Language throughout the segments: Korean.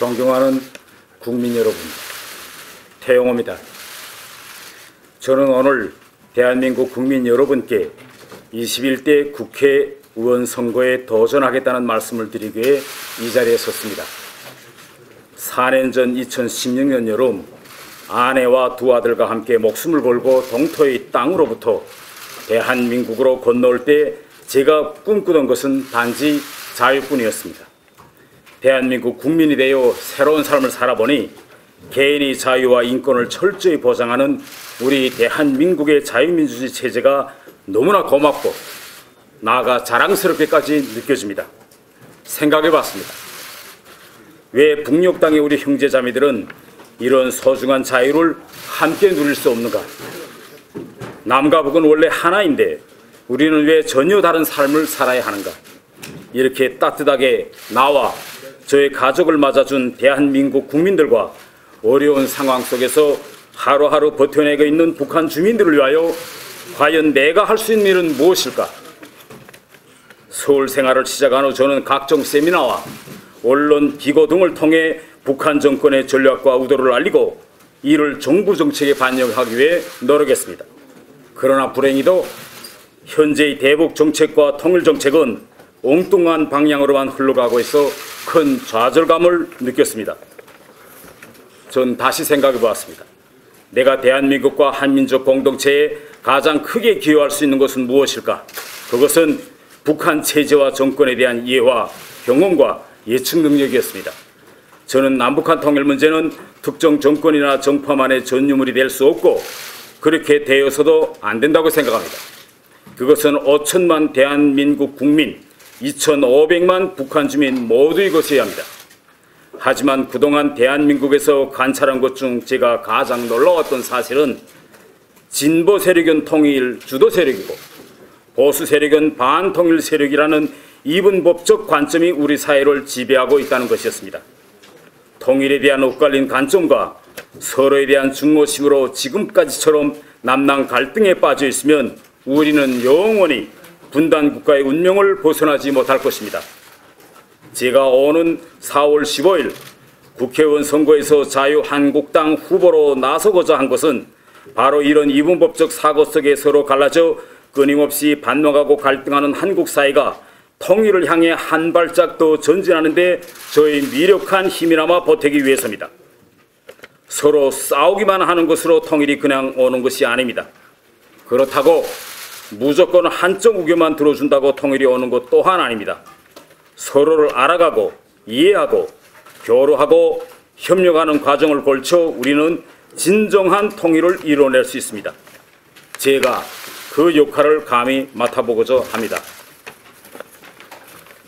존경하는 국민 여러분, 태영호입니다. 저는 오늘 대한민국 국민 여러분께 21대 국회의원 선거에 도전하겠다는 말씀을 드리기 위해 이 자리에 섰습니다. 4년 전 2016년 여름 아내와 두 아들과 함께 목숨을 걸고 동토의 땅으로부터 대한민국으로 건너올 때 제가 꿈꾸던 것은 단지 자유뿐이었습니다. 대한민국 국민이 되어 새로운 삶을 살아보니 개인의 자유와 인권을 철저히 보장하는 우리 대한민국의 자유민주주의 체제가 너무나 고맙고 나아가 자랑스럽게까지 느껴집니다. 생각해봤습니다. 왜 북녘 땅의 우리 형제자매들은 이런 소중한 자유를 함께 누릴 수 없는가? 남과 북은 원래 하나인데 우리는 왜 전혀 다른 삶을 살아야 하는가? 이렇게 따뜻하게 나와 저의 가족을 맞아준 대한민국 국민들과 어려운 상황 속에서 하루하루 버텨내고 있는 북한 주민들을 위하여 과연 내가 할 수 있는 일은 무엇일까? 서울 생활을 시작한 후 저는 각종 세미나와 언론 기고 등을 통해 북한 정권의 전략과 의도를 알리고 이를 정부 정책에 반영하기 위해 노력했습니다. 그러나 불행히도 현재의 대북 정책과 통일 정책은 엉뚱한 방향으로만 흘러가고 있어 큰 좌절감을 느꼈습니다. 전 다시 생각해 보았습니다. 내가 대한민국과 한민족 공동체에 가장 크게 기여할 수 있는 것은 무엇일까? 그것은 북한 체제와 정권에 대한 이해와 경험과 예측 능력이었습니다. 저는 남북한 통일 문제는 특정 정권이나 정파만의 전유물이 될 수 없고 그렇게 되어서도 안 된다고 생각합니다. 그것은 5천만 대한민국 국민, 2,500만 북한 주민 모두의 것이어야 합니다. 하지만 그동안 대한민국에서 관찰한 것 중 제가 가장 놀라웠던 사실은 진보 세력은 통일 주도 세력이고 보수 세력은 반통일 세력이라는 이분법적 관점이 우리 사회를 지배하고 있다는 것이었습니다. 통일에 대한 엇갈린 관점과 서로에 대한 중노심으로 지금까지처럼 남남 갈등에 빠져 있으면 우리는 영원히 분단 국가의 운명을 벗어나지 못할 것입니다. 제가 오는 4월 15일 국회의원 선거에서 자유한국당 후보로 나서고자 한 것은 바로 이런 이분법적 사고 속에 서로 갈라져 끊임없이 반목하고 갈등하는 한국 사회가 통일을 향해 한 발짝 더 전진하는 데 저의 미력한 힘이나마 보태기 위해서입니다. 서로 싸우기만 하는 것으로 통일이 그냥 오는 것이 아닙니다. 그렇다고 무조건 한쪽 의견만 들어준다고 통일이 오는 것 또한 아닙니다. 서로를 알아가고 이해하고 교류하고 협력하는 과정을 걸쳐 우리는 진정한 통일을 이뤄낼 수 있습니다. 제가 그 역할을 감히 맡아보고자 합니다.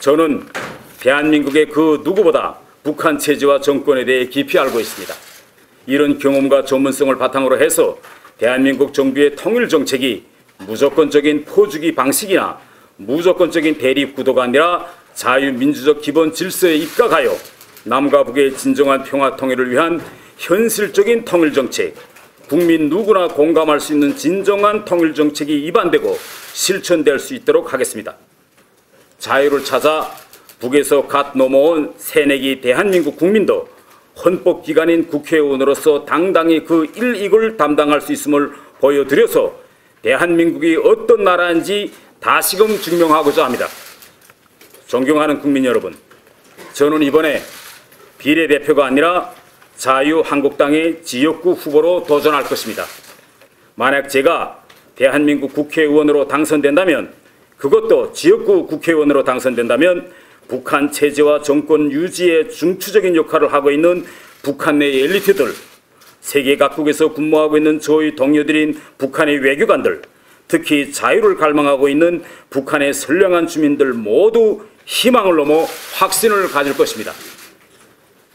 저는 대한민국의 그 누구보다 북한 체제와 정권에 대해 깊이 알고 있습니다. 이런 경험과 전문성을 바탕으로 해서 대한민국 정부의 통일 정책이 무조건적인 포주기 방식이나 무조건적인 대립 구도가 아니라 자유민주적 기본 질서에 입각하여 남과 북의 진정한 평화 통일을 위한 현실적인 통일 정책, 국민 누구나 공감할 수 있는 진정한 통일 정책이 입안되고 실천될 수 있도록 하겠습니다. 자유를 찾아 북에서 갓 넘어온 새내기 대한민국 국민도 헌법기관인 국회의원으로서 당당히 그 일익을 담당할 수 있음을 보여드려서 대한민국이 어떤 나라인지 다시금 증명하고자 합니다. 존경하는 국민 여러분, 저는 이번에 비례대표가 아니라 자유한국당의 지역구 후보로 도전할 것입니다. 만약 제가 대한민국 국회의원으로 당선된다면, 그것도 지역구 국회의원으로 당선된다면 북한 체제와 정권 유지에 중추적인 역할을 하고 있는 북한 내의 엘리트들, 세계 각국에서 근무하고 있는 저희 동료들인 북한의 외교관들, 특히 자유를 갈망하고 있는 북한의 선량한 주민들 모두 희망을 넘어 확신을 가질 것입니다.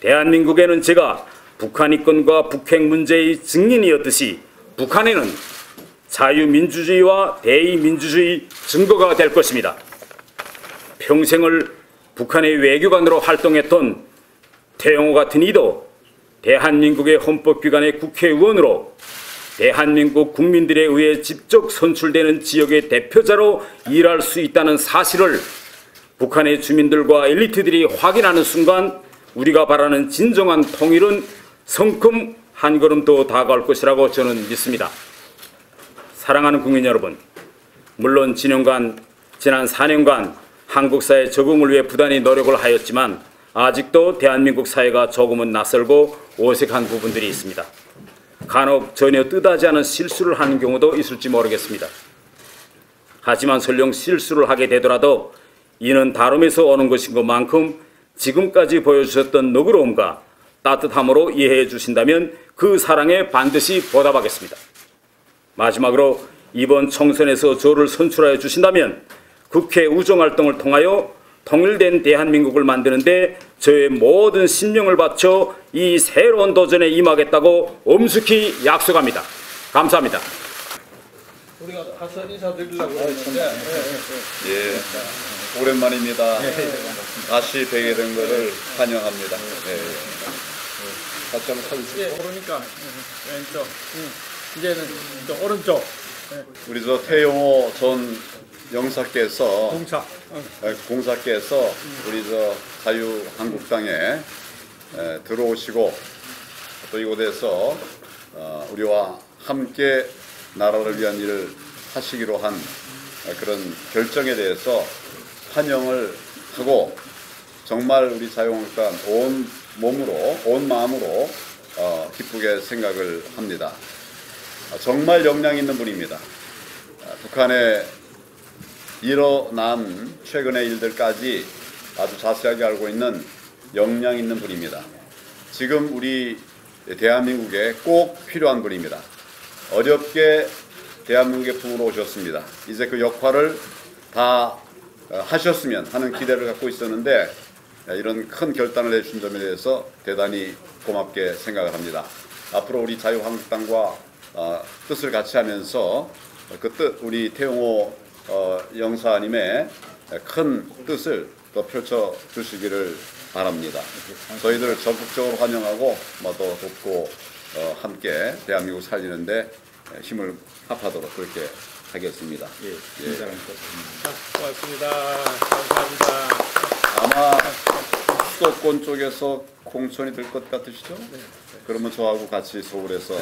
대한민국에는 제가 북한 이권과 북핵 문제의 증인이었듯이 북한에는 자유민주주의와 대의민주주의 증거가 될 것입니다. 평생을 북한의 외교관으로 활동했던 태영호 같은 이도 대한민국의 헌법기관의 국회의원으로 대한민국 국민들에 의해 직접 선출되는 지역의 대표자로 일할 수 있다는 사실을 북한의 주민들과 엘리트들이 확인하는 순간 우리가 바라는 진정한 통일은 성큼 한 걸음 더 다가올 것이라고 저는 믿습니다. 사랑하는 국민 여러분, 물론 지난 4년간 한국 사회 적응을 위해 부단히 노력을 하였지만 아직도 대한민국 사회가 조금은 낯설고 어색한 부분들이 있습니다. 간혹 전혀 뜻하지 않은 실수를 하는 경우도 있을지 모르겠습니다. 하지만 설령 실수를 하게 되더라도 이는 다름에서 오는 것인 것만큼 지금까지 보여주셨던 너그러움과 따뜻함으로 이해해 주신다면 그 사랑에 반드시 보답하겠습니다. 마지막으로 이번 총선에서 저를 선출하여 주신다면 국회 우정활동을 통하여 통일된 대한민국을 만드는 데 저의 모든 신명을 바쳐 이 새로운 도전에 임하겠다고 엄숙히 약속합니다. 감사합니다. 우리가 가서 인사드리려고 했는데 예, 오랜만입니다. 다시 뵈게 된 것을 환영합니다. 같이 한번 서주세요. 오르니까 왼쪽, 이제는 또 오른쪽. 우리 저 태용호 전 영사께서 공사께서 우리 저 자유한국당에 들어오시고 또 이곳에서 우리와 함께 나라를 위한 일을 하시기로 한 그런 결정에 대해서 환영을 하고 정말 우리 자유한국당 온 몸으로 온 마음으로 기쁘게 생각을 합니다. 정말 역량 있는 분입니다. 북한에 일어난 최근의 일들까지 아주 자세하게 알고 있는 역량 있는 분입니다. 지금 우리 대한민국에 꼭 필요한 분입니다. 어렵게 대한민국에 부으러 오셨습니다. 이제 그 역할을 다 하셨으면 하는 기대를 갖고 있었는데 이런 큰 결단을 해주신 점에 대해서 대단히 고맙게 생각을 합니다. 앞으로 우리 자유한국당과 뜻을 같이 하면서 그 뜻, 우리 태용호 영사님의 큰 뜻을 더 펼쳐 주시기를 바랍니다. 저희들 적극적으로 환영하고 또 돕고 함께 대한민국 살리는데 힘을 합하도록 그렇게 하겠습니다. 고맙습니다. 감사합니다. 아마 수도권 쪽에서 공천이 될 것 같으시죠? 그러면 저하고 같이 서울에서